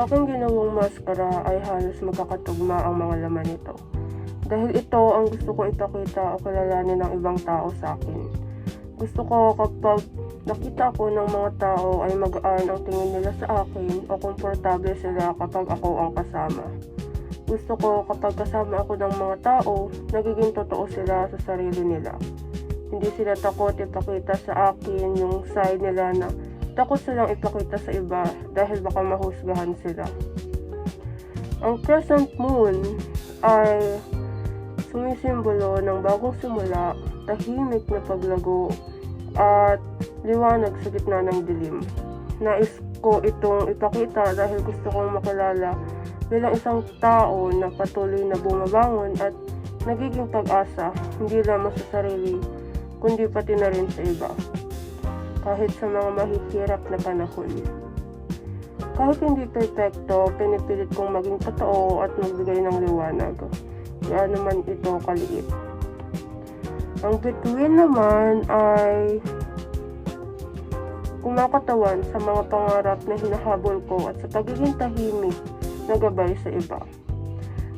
aking ginawang maskara ay halos magkakatugma ang mga laman nito. Dahil ito ang gusto ko ipakita o kilalanin ng ibang tao sa akin. Gusto ko kapag nakita ako ng mga tao ay magaan ang tingin nila sa akin o komportable sila kapag ako ang kasama. Gusto ko kapag kasama ako ng mga tao, nagiging totoo sila sa sarili nila. Hindi sila takot ipakita sa akin yung side nila na takot silang ipakita sa iba dahil baka mahusgahan sila. Ang crescent moon ay sumisimbolo ng bagong simula, tahimik na paglago, at liwanag sa gitna ng dilim. Nais ko itong ipakita dahil gusto kong makilala bilang isang tao na patuloy na bumabangon at nagiging pag-asa, hindi lamang sa sarili, kundi pati na rin sa iba. Kahit sa mga mahihirap na panahon. Kahit hindi perfecto, pinipilit kong maging totoo at magbigay ng liwanag. Gaano man ito kaliit. Ang bituin naman ay kumakatawan sa mga pangarap na hinahabol ko at sa pagiging tahimik na gabay sa iba.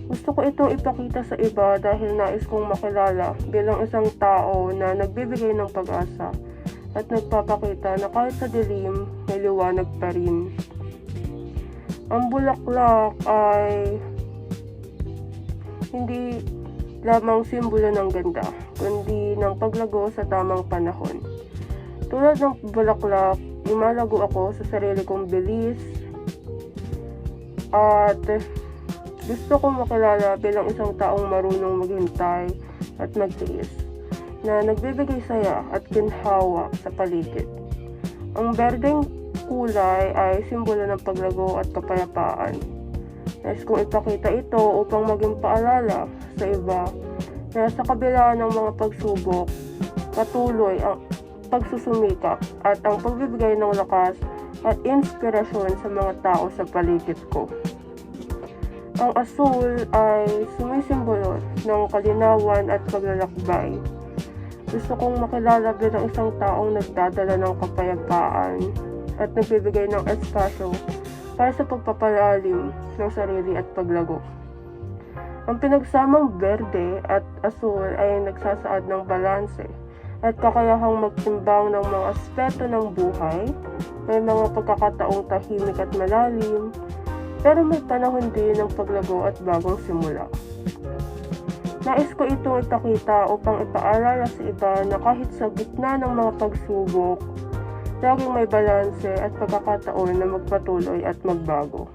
Gusto ko itong ipakita sa iba dahil nais kong makilala bilang isang tao na nagbibigay ng pag-asa at nagpapakita na kahit sa dilim, may liwanag pa rin. Ang bulaklak ay hindi lamang simbolo ng ganda, kundi ng paglago sa tamang panahon. Tulad ng bulaklak, lumalago ako sa sarili kong bilis at gusto kong makilala bilang isang taong marunong maghintay at magtiis, na nagbibigay saya at ginhawa sa paligid. Ang berdeng kulay ay simbolo ng paglago at kapayapaan. Nais kong ipakita ito upang maging paalala sa iba na sa kabila ng mga pagsubok, patuloy ang pagsusumikap at ang pagbibigay ng lakas at inspirasyon sa mga tao sa paligid ko. Ang asul ay sumisimbolo ng kalinawan at paglalakbay. Gusto kong makilala bilang isang taong nagdadala ng kapayapaan at nagbibigay ng espasyo para sa pagpapalalim ng sarili at paglago. Ang pinagsamang berde at asul ay nagsasaad ng balanse at kakayahang magtimbang ng mga aspeto ng buhay. May mga pagkakataong tahimik at malalim, pero may panahon din ng paglago at bagong simula. Nais ko itong ipakita upang ipaalala sa iba na kahit sa gitna ng mga pagsubok, laging may balanse at pagkakataon na magpatuloy at magbago.